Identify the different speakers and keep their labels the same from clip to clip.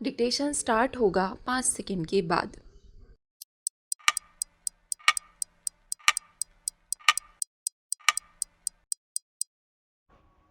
Speaker 1: Dictation start होगा 5 second के बाद।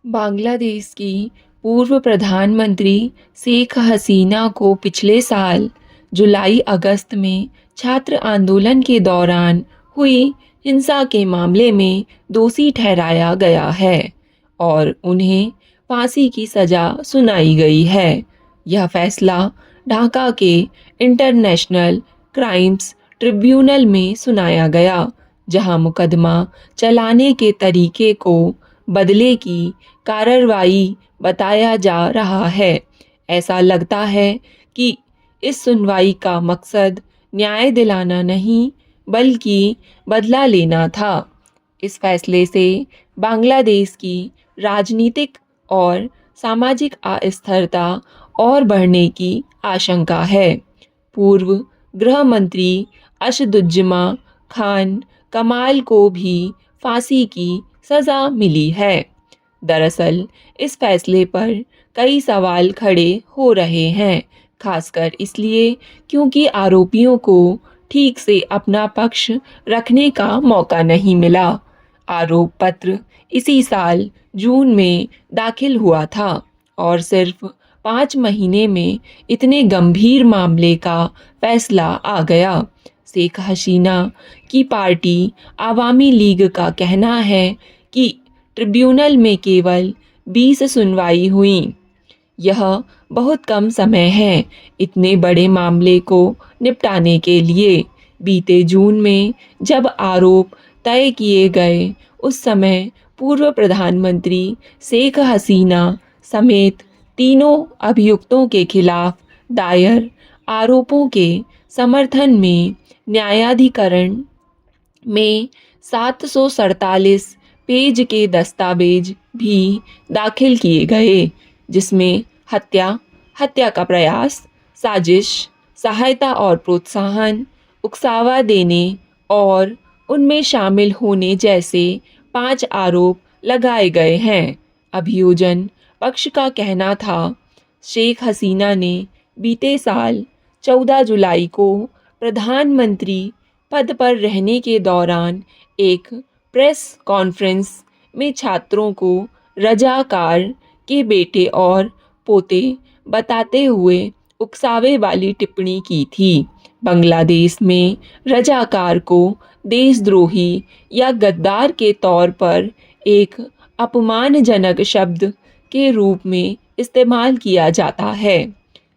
Speaker 2: बांग्लादेश की पूर्व प्रधानमंत्री शेख हसीना को पिछले साल जुलाई अगस्त में छात्र आंदोलन के दौरान हुई हिंसा के मामले में दोषी ठहराया गया है और उन्हें फांसी की सज़ा सुनाई गई है। यह फैसला ढाका के इंटरनेशनल क्राइम्स ट्रिब्यूनल में सुनाया गया, जहां मुकदमा चलाने के तरीके को बदले की कार्रवाई बताया जा रहा है। ऐसा लगता है कि इस सुनवाई का मकसद न्याय दिलाना नहीं बल्कि बदला लेना था। इस फैसले से बांग्लादेश की राजनीतिक और सामाजिक अस्थिरता और बढ़ने की आशंका है। पूर्व गृह मंत्री असदुज्जमा खान कमाल को भी फांसी की सज़ा मिली है। दरअसल इस फैसले पर कई सवाल खड़े हो रहे हैं, खासकर इसलिए क्योंकि आरोपियों को ठीक से अपना पक्ष रखने का मौका नहीं मिला। आरोप पत्र इसी साल जून में दाखिल हुआ था और सिर्फ 5 महीने में इतने गंभीर मामले का फैसला आ गया। शेख हसीना की पार्टी आवामी लीग का कहना है कि ट्रिब्यूनल में केवल 20 सुनवाई हुई। यह बहुत कम समय है इतने बड़े मामले को निपटाने के लिए। बीते जून में जब आरोप तय किए गए उस समय पूर्व प्रधानमंत्री शेख हसीना समेत तीनों अभियुक्तों के खिलाफ दायर आरोपों के समर्थन में न्यायाधिकरण में 747 पेज के दस्तावेज भी दाखिल किए गए, जिसमें हत्या, हत्या का प्रयास, साजिश, सहायता और प्रोत्साहन, उकसावा देने और उनमें शामिल होने जैसे 5 आरोप लगाए गए हैं। अभियोजन पक्ष का कहना था, शेख हसीना ने बीते साल 14 जुलाई को प्रधानमंत्री पद पर रहने के दौरान एक प्रेस कॉन्फ्रेंस में छात्रों को रजाकार के बेटे और पोते बताते हुए उकसावे वाली टिप्पणी की थी। बांग्लादेश में रजाकार को देशद्रोही या गद्दार के तौर पर एक अपमानजनक शब्द के रूप में इस्तेमाल किया जाता है।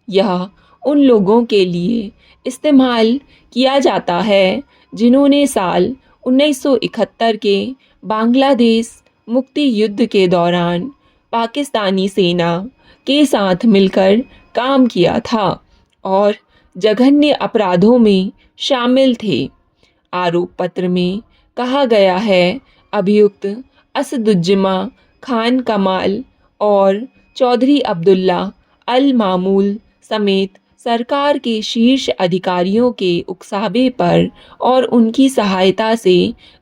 Speaker 2: यह उन लोगों के लिए इस्तेमाल किया जाता है जिन्होंने साल 1971 के बांग्लादेश मुक्ति युद्ध के दौरान पाकिस्तानी सेना के साथ मिलकर काम किया था और जघन्य अपराधों में शामिल थे। आरोप पत्र में कहा गया है, अभियुक्त असदुज्जमा खान कमाल और चौधरी अब्दुल्ला अल मामूल समेत सरकार के शीर्ष अधिकारियों के उकसावे पर और उनकी सहायता से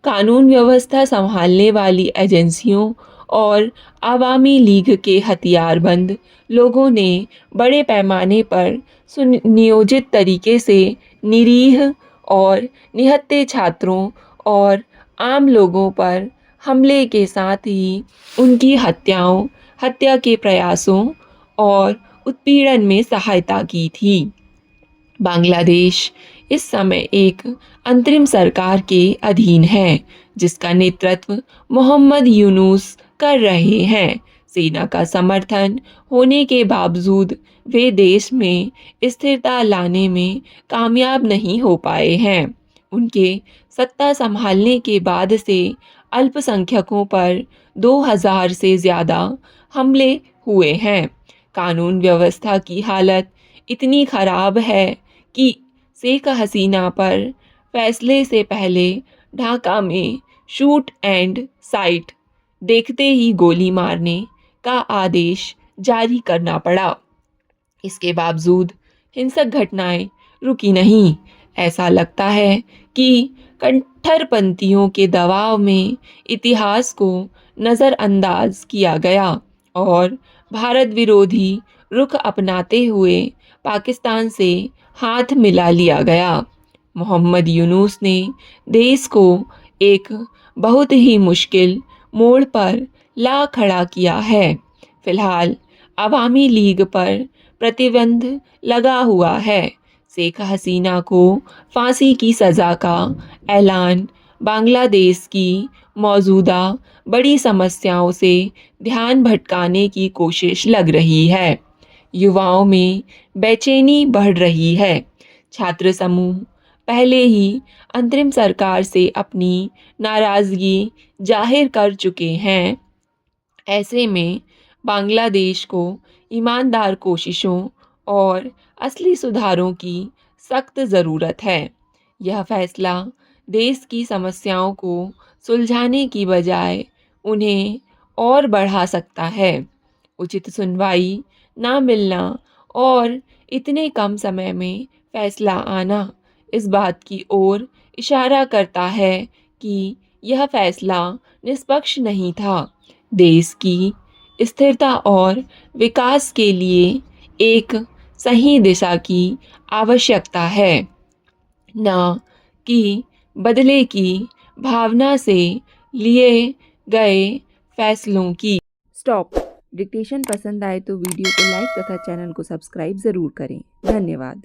Speaker 2: कानून व्यवस्था संभालने वाली एजेंसियों और आवामी लीग के हथियारबंद लोगों ने बड़े पैमाने पर सुनियोजित तरीके से निरीह और निहत्थे छात्रों और आम लोगों पर हमले के साथ ही उनकी हत्या के प्रयासों और उत्पीड़न में सहायता की थी। बांग्लादेश इस समय एक अंतरिम सरकार के अधीन है, जिसका नेतृत्व मोहम्मद यूनुस कर रहे हैं। सेना का समर्थन होने के बावजूद वे देश में स्थिरता लाने में कामयाब नहीं हो पाए हैं। उनके सत्ता संभालने के बाद से अल्पसंख्यकों पर 2000 से ज़्यादा हमले हुए हैं। कानून व्यवस्था की हालत इतनी खराब है कि शेख हसीना पर फैसले से पहले ढाका में शूट एंड साइट देखते ही गोली मारने का आदेश जारी करना पड़ा। इसके बावजूद हिंसक घटनाएं रुकी नहीं। ऐसा लगता है कि कट्टरपंथियों के दबाव में इतिहास को नज़रअंदाज किया गया और भारत विरोधी रुख अपनाते हुए पाकिस्तान से हाथ मिला लिया गया। मोहम्मद यूनुस ने देश को एक बहुत ही मुश्किल मोड़ पर ला खड़ा किया है। फिलहाल अवामी लीग पर प्रतिबंध लगा हुआ है। शेख हसीना को फांसी की सज़ा का ऐलान बांग्लादेश की मौजूदा बड़ी समस्याओं से ध्यान भटकाने की कोशिश लग रही है। युवाओं में बेचैनी बढ़ रही है। छात्र समूह पहले ही अंतरिम सरकार से अपनी नाराज़गी जाहिर कर चुके हैं। ऐसे में बांग्लादेश को ईमानदार कोशिशों और असली सुधारों की सख्त ज़रूरत है। यह फैसला देश की समस्याओं को सुलझाने की बजाय उन्हें और बढ़ा सकता है। उचित सुनवाई ना मिलना और इतने कम समय में फैसला आना इस बात की ओर इशारा करता है कि यह फैसला निष्पक्ष नहीं था। देश की स्थिरता और विकास के लिए एक सही दिशा की आवश्यकता है, न कि बदले की भावना से लिए गए फैसलों की।
Speaker 1: स्टॉप। डिक्टेशन पसंद आए तो वीडियो को लाइक तथा चैनल को सब्सक्राइब ज़रूर करें। धन्यवाद।